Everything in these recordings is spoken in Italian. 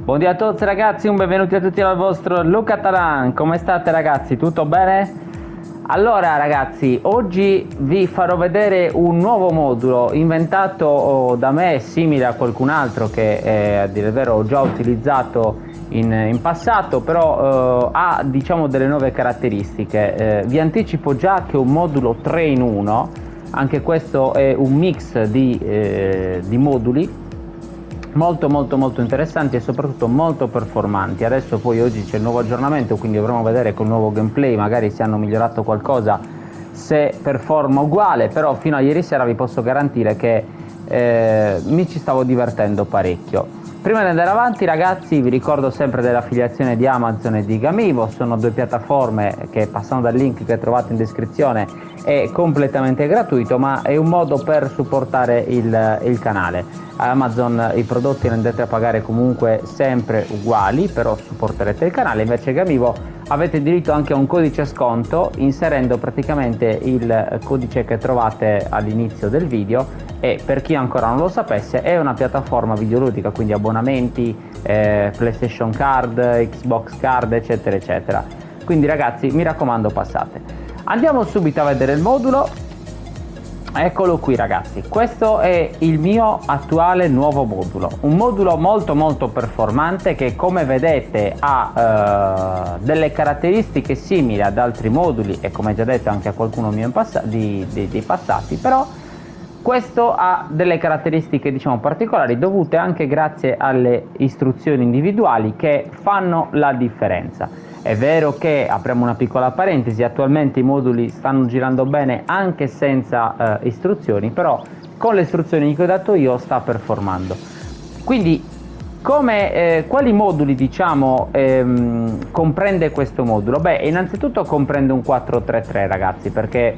Buongiorno a tutti ragazzi, un benvenuti a tutti al vostro Luca Talan. Come state ragazzi? Tutto bene? Allora ragazzi, oggi vi farò vedere un nuovo modulo inventato da me, simile a qualcun altro che a dire il vero ho già utilizzato in passato, però ha diciamo delle nuove caratteristiche. Vi anticipo già che è un modulo 3 in 1, anche questo è un mix di moduli molto interessanti e soprattutto molto performanti. Adesso poi oggi c'è il nuovo aggiornamento, quindi dovremo vedere col nuovo gameplay magari se hanno migliorato qualcosa, se performa uguale, però fino a ieri sera vi posso garantire che mi ci stavo divertendo parecchio. Prima di andare avanti ragazzi vi ricordo sempre dell'affiliazione di Amazon e di Gamivo, sono due piattaforme che passando dal link che trovate in descrizione è completamente gratuito, ma è un modo per supportare il canale. Amazon i prodotti li andrete a pagare comunque sempre uguali, però supporterete il canale, invece Gamivo avete diritto anche a un codice sconto inserendo praticamente il codice che trovate all'inizio del video. E per chi ancora non lo sapesse è una piattaforma videoludica, quindi abbonamenti, PlayStation Card, Xbox Card eccetera. Quindi ragazzi mi raccomando passate. Andiamo subito a vedere il modulo. Eccolo qui ragazzi, questo è il mio attuale nuovo modulo, un modulo molto performante che come vedete ha delle caratteristiche simili ad altri moduli e come già detto anche a qualcuno mio dei passati, però questo ha delle caratteristiche diciamo particolari dovute anche grazie alle istruzioni individuali che fanno la differenza. È vero che, apriamo una piccola parentesi, attualmente i moduli stanno girando bene anche senza istruzioni, però con le istruzioni che ho dato io sta performando. Quindi quali moduli diciamo comprende questo modulo? Beh, innanzitutto comprende un 4-3-3 ragazzi, perché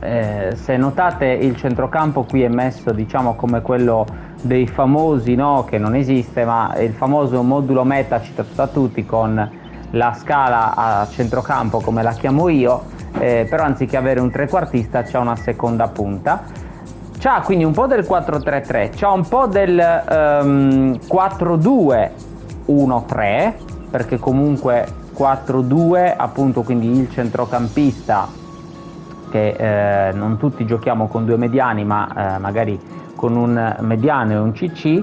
se notate il centrocampo qui è messo diciamo come quello dei famosi, no? Che non esiste, ma è il famoso modulo meta citato da tutti con la scala a centrocampo come la chiamo io, però anziché avere un trequartista c'ha una seconda punta, c'ha quindi un po' del 4-3-3, c'ha un po' del 4-2-1-3, perché comunque 4-2 appunto, quindi il centrocampista che non tutti giochiamo con due mediani, ma magari con un mediano e un CC,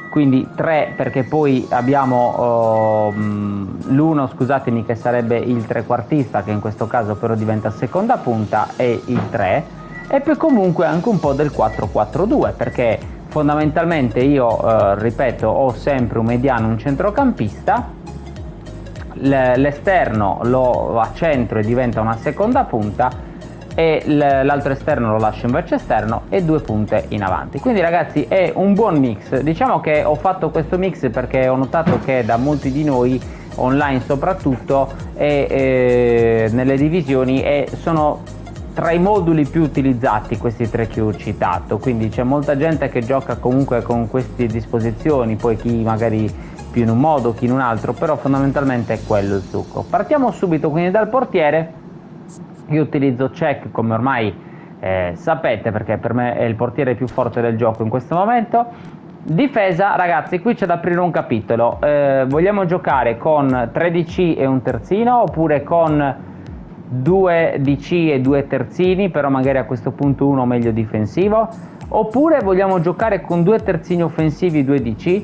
quindi 3 perché poi abbiamo l'1 scusatemi che sarebbe il trequartista, che in questo caso però diventa seconda punta, e il 3, e poi comunque anche un po' del 4-4-2 perché fondamentalmente io ripeto ho sempre un mediano, un centrocampista, l'esterno lo accentro e diventa una seconda punta e l'altro esterno lo lascio invece esterno e due punte in avanti. Quindi ragazzi è un buon mix. Diciamo che ho fatto questo mix perché ho notato che da molti di noi online soprattutto nelle divisioni sono tra i moduli più utilizzati questi tre che ho citato, quindi c'è molta gente che gioca comunque con queste disposizioni, poi chi magari più in un modo, chi in un altro, però fondamentalmente è quello il succo. Partiamo subito quindi dal portiere. Io utilizzo Cech come ormai sapete, perché per me è il portiere più forte del gioco in questo momento. Difesa ragazzi, qui c'è da aprire un capitolo. Vogliamo giocare con 3 DC e un terzino oppure con 2 DC e 2 terzini, però magari a questo punto uno meglio difensivo, oppure vogliamo giocare con 2 terzini offensivi e 2 DC?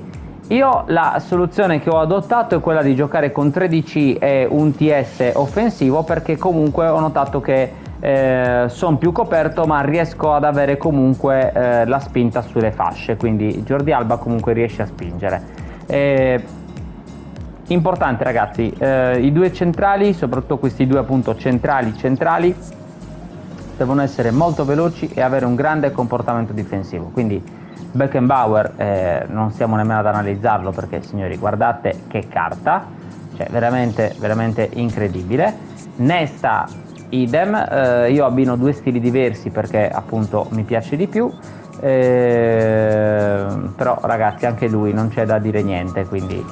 Io la soluzione che ho adottato è quella di giocare con 3 DC e un TS offensivo, perché comunque ho notato che sono più coperto ma riesco ad avere comunque la spinta sulle fasce, quindi Jordi Alba comunque riesce a spingere. Importante ragazzi, i due centrali, soprattutto questi due appunto centrali, devono essere molto veloci e avere un grande comportamento difensivo, quindi Beckenbauer non stiamo nemmeno ad analizzarlo, perché signori guardate che carta, cioè veramente incredibile. Nesta idem, io abbino due stili diversi perché appunto mi piace di più, però ragazzi anche lui non c'è da dire niente, quindi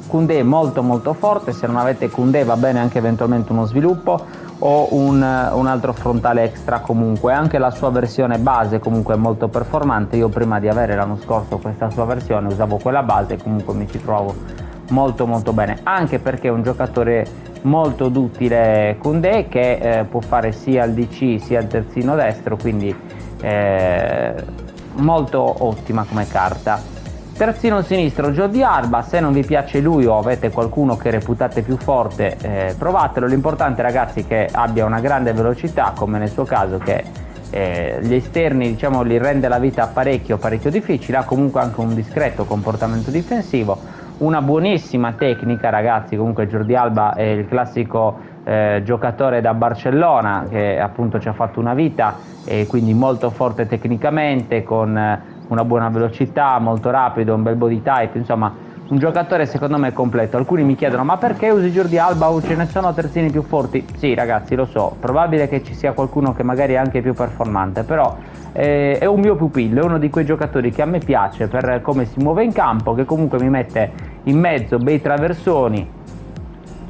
Koundé molto forte. Se non avete Koundé va bene anche eventualmente uno sviluppo, o un altro frontale extra. Comunque anche la sua versione base comunque è molto performante. Io prima di avere l'anno scorso questa sua versione usavo quella base e comunque mi ci trovo molto molto bene, anche perché è un giocatore molto duttile Koundé, che può fare sia il DC sia il terzino destro, quindi molto ottima come carta. Terzino sinistro Jordi Alba, se non vi piace lui o avete qualcuno che reputate più forte, provatelo. L'importante, ragazzi, è che abbia una grande velocità, come nel suo caso, che gli esterni, diciamo, gli rende la vita parecchio difficile. Ha comunque anche un discreto comportamento difensivo, una buonissima tecnica, ragazzi. Comunque Jordi Alba è il classico giocatore da Barcellona, che appunto ci ha fatto una vita, e quindi molto forte tecnicamente, con una buona velocità, molto rapido, un bel body type, insomma un giocatore secondo me completo. Alcuni mi chiedono: ma perché usi Jordi Alba o ce ne sono terzini più forti? Sì, ragazzi, lo so, probabile che ci sia qualcuno che magari è anche più performante, però è un mio pupillo, è uno di quei giocatori che a me piace per come si muove in campo, che comunque mi mette in mezzo bei traversoni,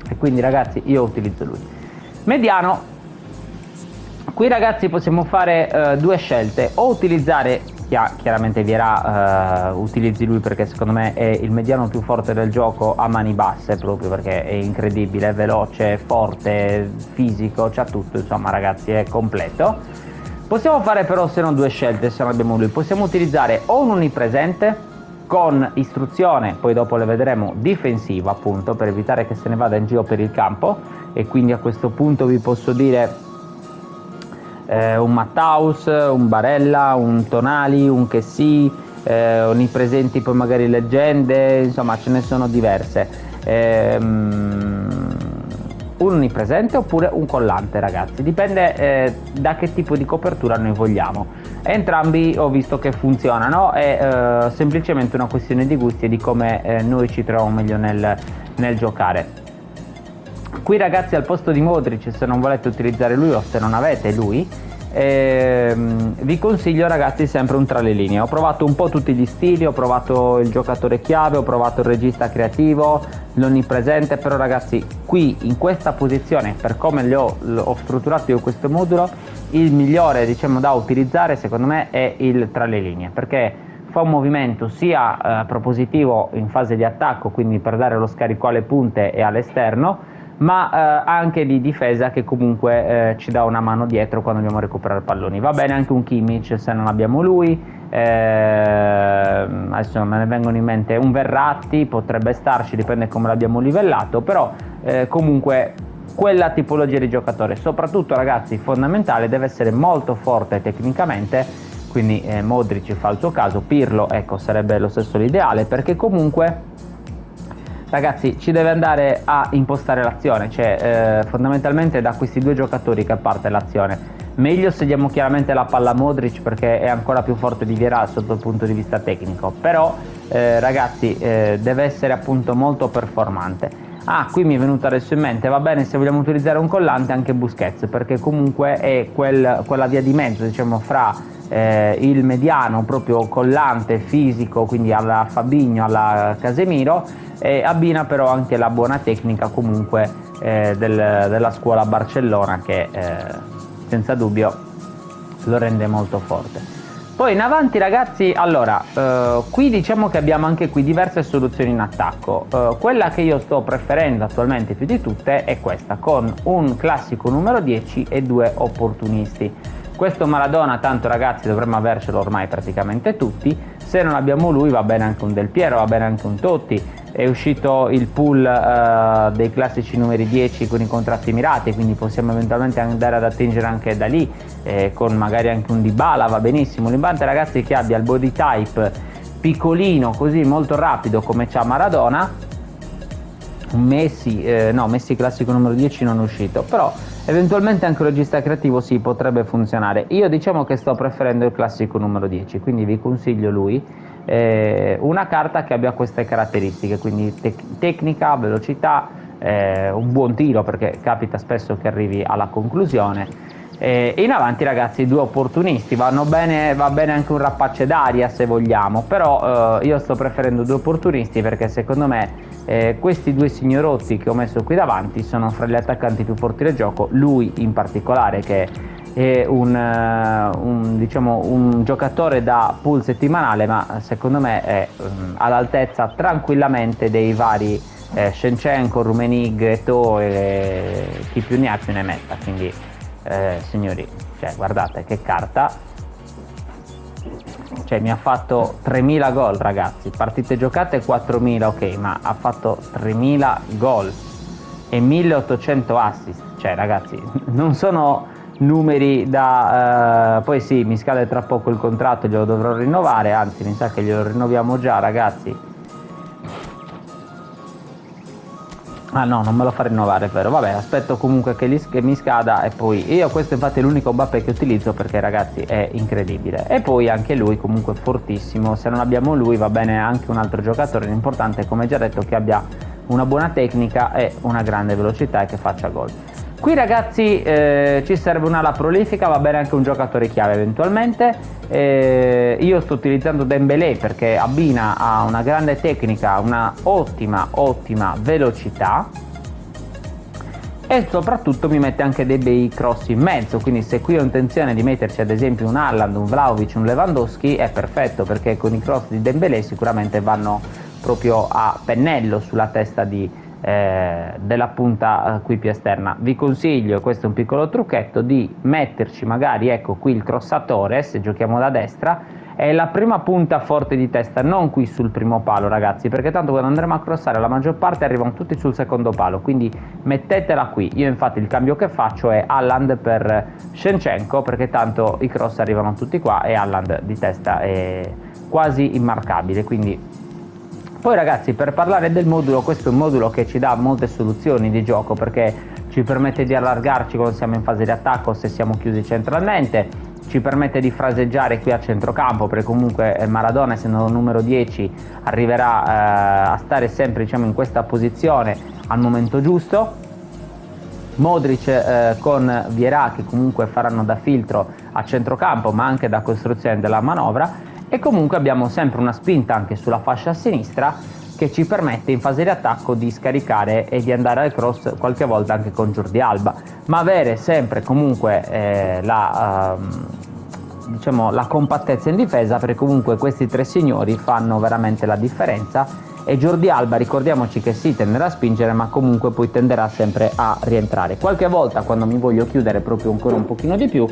e quindi, ragazzi, io utilizzo lui. Mediano, qui, ragazzi, possiamo fare due scelte: o utilizzare, chiaramente Vieira, utilizzi lui perché secondo me è il mediano più forte del gioco a mani basse, proprio perché è incredibile, è veloce, forte, fisico, c'ha tutto, insomma, ragazzi, è completo. Possiamo fare però, se no, due scelte, se non abbiamo lui. Possiamo utilizzare o un onnipresente con istruzione, poi dopo le vedremo, difensiva, appunto, per evitare che se ne vada in giro per il campo, e quindi a questo punto vi posso dire un Matthaus, un Barella, un Tonali, un Kessie, onnipresenti poi magari leggende, insomma ce ne sono diverse. Un onnipresente oppure un collante, ragazzi, dipende da che tipo di copertura noi vogliamo. Entrambi ho visto che funzionano, è semplicemente una questione di gusti e di come noi ci troviamo meglio nel giocare. Qui, ragazzi, al posto di Modric, se non volete utilizzare lui o se non avete lui, vi consiglio, ragazzi, sempre un tra le linee. Ho provato un po' tutti gli stili, ho provato il giocatore chiave, ho provato il regista creativo, l'onnipresente, però, ragazzi, qui in questa posizione, per come ho strutturato io questo modulo, il migliore, diciamo, da utilizzare secondo me è il tra le linee, perché fa un movimento sia propositivo in fase di attacco, quindi per dare lo scarico alle punte e all'esterno, ma anche di difesa, che comunque ci dà una mano dietro quando dobbiamo recuperare palloni. Va bene anche un Kimmich se non abbiamo lui, adesso me ne vengono in mente un Verratti, potrebbe starci, dipende come l'abbiamo livellato, però comunque quella tipologia di giocatore, soprattutto, ragazzi, fondamentale, deve essere molto forte tecnicamente, quindi Modric fa il suo caso, Pirlo, ecco, sarebbe lo stesso l'ideale, perché comunque, ragazzi, ci deve andare a impostare l'azione, cioè fondamentalmente da questi due giocatori che parte l'azione. Meglio se diamo chiaramente la palla a Modric, perché è ancora più forte di Vieira sotto il punto di vista tecnico, però ragazzi, deve essere appunto molto performante. Ah, qui mi è venuto adesso in mente, va bene, se vogliamo utilizzare un collante, anche Busquets, perché comunque è quella via di mezzo, diciamo, fra il mediano proprio collante, fisico, quindi alla Fabinho, alla Casemiro, e abbina però anche la buona tecnica comunque della scuola Barcellona, che senza dubbio lo rende molto forte. Poi in avanti, ragazzi, allora qui diciamo che abbiamo anche qui diverse soluzioni in attacco. Quella che io sto preferendo attualmente più di tutte è questa, con un classico numero 10 e due opportunisti. Questo Maradona, tanto, ragazzi, dovremmo avercelo ormai praticamente tutti. Se non abbiamo lui, va bene anche un Del Piero, va bene anche un Totti. È uscito il pool dei classici numeri 10 con i contratti mirati, quindi possiamo eventualmente andare ad attingere anche da lì, con magari anche un Dybala, va benissimo. L'importante, ragazzi, è che abbia il body type piccolino, così molto rapido come c'ha Maradona. Un Messi, no, Messi classico numero 10 non è uscito, però eventualmente anche il regista creativo sì, potrebbe funzionare. Io diciamo che sto preferendo il classico numero 10, quindi vi consiglio lui, una carta che abbia queste caratteristiche, quindi tecnica, velocità, un buon tiro, perché capita spesso che arrivi alla conclusione, In avanti ragazzi 2 opportunisti, va bene anche un rapace d'aria se vogliamo, però io sto preferendo 2 opportunisti perché secondo me questi 2 signorotti che ho messo qui davanti sono fra gli attaccanti più forti del gioco, lui in particolare che è diciamo, un giocatore da pool settimanale, ma secondo me è all'altezza tranquillamente dei vari Shevchenko, Rummenigge, Eto'o e chi più ne ha più ne metta, quindi signori, cioè, guardate che carta, cioè mi ha fatto 3000 gol ragazzi, partite giocate 4000, ok, ma ha fatto 3000 gol e 1800 assist, cioè ragazzi non sono numeri da poi sì, mi scade tra poco il contratto, glielo dovrò rinnovare, anzi mi sa che glielo rinnoviamo già ragazzi. Ah no, non me lo fa rinnovare, vero? Vabbè, aspetto comunque che mi scada e poi io questo infatti è l'unico Mbappé che utilizzo perché ragazzi è incredibile. E poi anche lui comunque fortissimo, se non abbiamo lui va bene anche un altro giocatore importante, come già detto, che abbia una buona tecnica e una grande velocità e che faccia gol. Qui ragazzi ci serve un'ala prolifica, va bene anche un giocatore chiave eventualmente. Io sto utilizzando Dembélé perché abbina a una grande tecnica, una ottima velocità e soprattutto mi mette anche dei bei cross in mezzo, quindi se qui ho intenzione di metterci ad esempio un Haaland, un Vlahovic, un Lewandowski è perfetto perché con i cross di Dembélé sicuramente vanno proprio a pennello sulla testa della punta qui più esterna. Vi consiglio, questo è un piccolo trucchetto, di metterci magari ecco qui il crossatore se giochiamo da destra è la prima punta forte di testa, non qui sul primo palo ragazzi, perché tanto quando andremo a crossare la maggior parte arrivano tutti sul secondo palo, quindi mettetela qui. Io infatti il cambio che faccio è Haaland per Shevchenko perché tanto i cross arrivano tutti qua e Haaland di testa è quasi immarcabile, quindi poi ragazzi, per parlare del modulo, questo è un modulo che ci dà molte soluzioni di gioco perché ci permette di allargarci quando siamo in fase di attacco se siamo chiusi centralmente, ci permette di fraseggiare qui a centrocampo perché comunque Maradona, essendo numero 10, arriverà a stare sempre diciamo in questa posizione al momento giusto. Modric con Vieira che comunque faranno da filtro a centrocampo ma anche da costruzione della manovra. E comunque abbiamo sempre una spinta anche sulla fascia sinistra che ci permette in fase di attacco di scaricare e di andare al cross qualche volta anche con Jordi Alba, ma avere sempre comunque diciamo, la compattezza in difesa perché comunque questi 3 signori fanno veramente la differenza e Jordi Alba ricordiamoci che sì tenderà a spingere ma comunque poi tenderà sempre a rientrare. Qualche volta quando mi voglio chiudere proprio ancora un pochino di più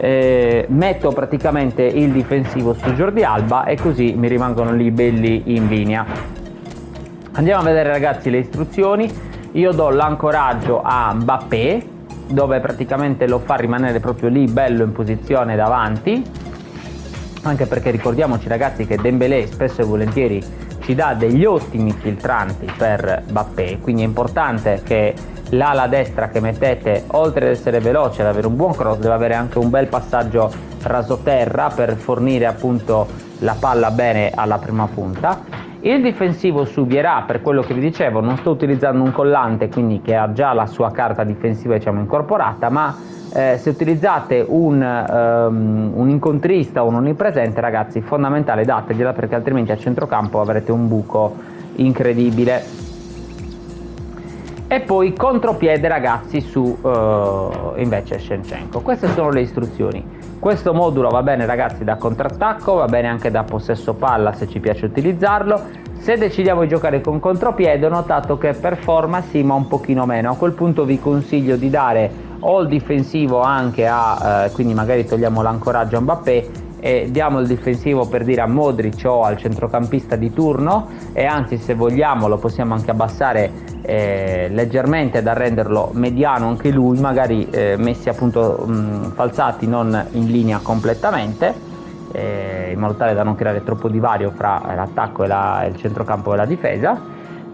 metto praticamente il difensivo su Jordi Alba e così mi rimangono lì belli in linea. Andiamo a vedere ragazzi le istruzioni. Io do l'ancoraggio a Mbappé dove praticamente lo fa rimanere proprio lì bello in posizione davanti, anche perché ricordiamoci ragazzi che Dembélé spesso e volentieri ci dà degli ottimi filtranti per Mbappé, quindi è importante che l'ala destra che mettete, oltre ad essere veloce ad avere un buon cross, deve avere anche un bel passaggio rasoterra per fornire appunto la palla bene alla prima punta. Il difensivo su Vieira, per quello che vi dicevo, non sto utilizzando un collante, quindi che ha già la sua carta difensiva diciamo incorporata, ma se utilizzate un incontrista o un onnipresente ragazzi, fondamentale dategliela perché altrimenti a centrocampo avrete un buco incredibile. E poi contropiede ragazzi su invece Shevchenko. Queste sono le istruzioni. Questo modulo va bene ragazzi da contrattacco, va bene anche da possesso palla se ci piace utilizzarlo. Se decidiamo di giocare con contropiede ho notato che performa sì ma un pochino meno, a quel punto vi consiglio di dare o il difensivo anche a quindi magari togliamo l'ancoraggio a Mbappé e diamo il difensivo per dire a Modric o al centrocampista di turno, e anzi se vogliamo lo possiamo anche abbassare leggermente da renderlo mediano anche lui, magari messi appunto falsati non in linea completamente, in modo tale da non creare troppo divario fra l'attacco e il centrocampo e la difesa,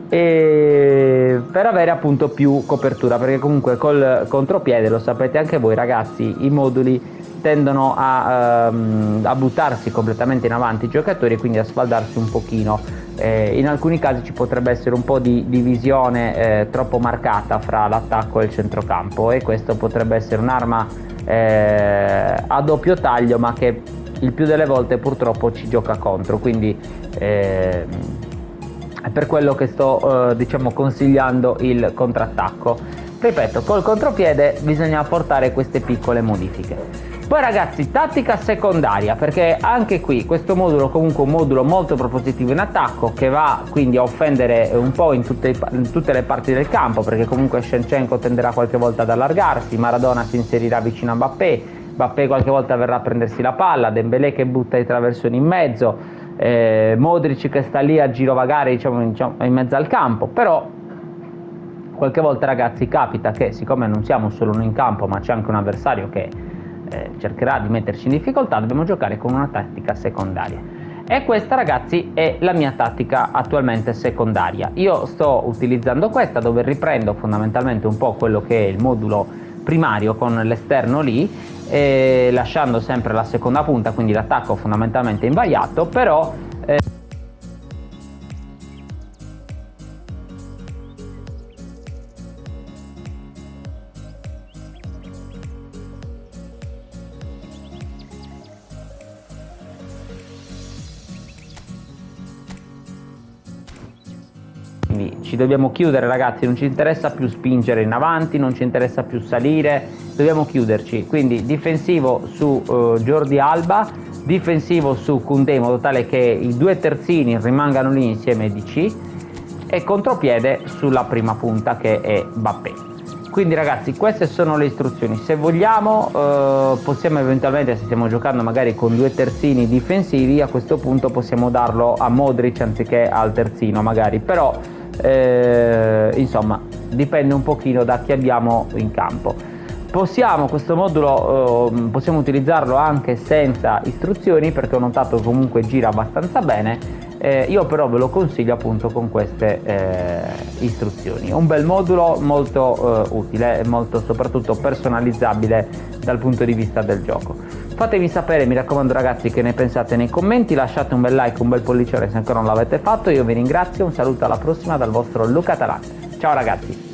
e per avere appunto più copertura, perché comunque col contropiede, lo sapete anche voi ragazzi, i moduli tendono a buttarsi completamente in avanti i giocatori e quindi a sfaldarsi un pochino. In alcuni casi ci potrebbe essere un po' di divisione troppo marcata fra l'attacco e il centrocampo, e questo potrebbe essere un'arma a doppio taglio, ma che il più delle volte purtroppo ci gioca contro, quindi è per quello che sto diciamo consigliando il contrattacco. Ripeto, col contropiede bisogna apportare queste piccole modifiche. Poi ragazzi, tattica secondaria, perché anche qui questo modulo è comunque un modulo molto propositivo in attacco, che va quindi a offendere un po' in tutte le parti del campo, perché comunque Shevchenko tenderà qualche volta ad allargarsi, Maradona si inserirà vicino a Mbappé, Mbappé qualche volta verrà a prendersi la palla, Dembélé che butta i traversoni in mezzo, Modric che sta lì a girovagare diciamo in mezzo al campo. Però qualche volta ragazzi capita che, siccome non siamo solo noi in campo ma c'è anche un avversario che cercherà di metterci in difficoltà, dobbiamo giocare con una tattica secondaria, e questa ragazzi è la mia tattica attualmente secondaria. Io sto utilizzando questa, dove riprendo fondamentalmente un po' quello che è il modulo primario con l'esterno lì, lasciando sempre la seconda punta, quindi l'attacco fondamentalmente invariato, però ci dobbiamo chiudere ragazzi, non ci interessa più spingere in avanti, non ci interessa più salire, dobbiamo chiuderci. Quindi difensivo su Jordi Alba, difensivo su Koundé, in modo tale che i due terzini rimangano lì insieme a DC, e contropiede sulla prima punta che è Mbappé. Quindi ragazzi, queste sono le istruzioni. Se vogliamo possiamo eventualmente, se stiamo giocando magari con due terzini difensivi, a questo punto possiamo darlo a Modric anziché al terzino magari, però insomma dipende un pochino da chi abbiamo in campo. Questo modulo possiamo utilizzarlo anche senza istruzioni, perché ho notato che comunque gira abbastanza bene. Io però ve lo consiglio appunto con queste istruzioni. Un bel modulo molto utile e molto soprattutto personalizzabile dal punto di vista del gioco. Fatemi sapere, mi raccomando ragazzi, che ne pensate nei commenti, lasciate un bel like, un bel pollicione se ancora non l'avete fatto. Io vi ringrazio, un saluto, alla prossima dal vostro Luca Talant. Ciao ragazzi!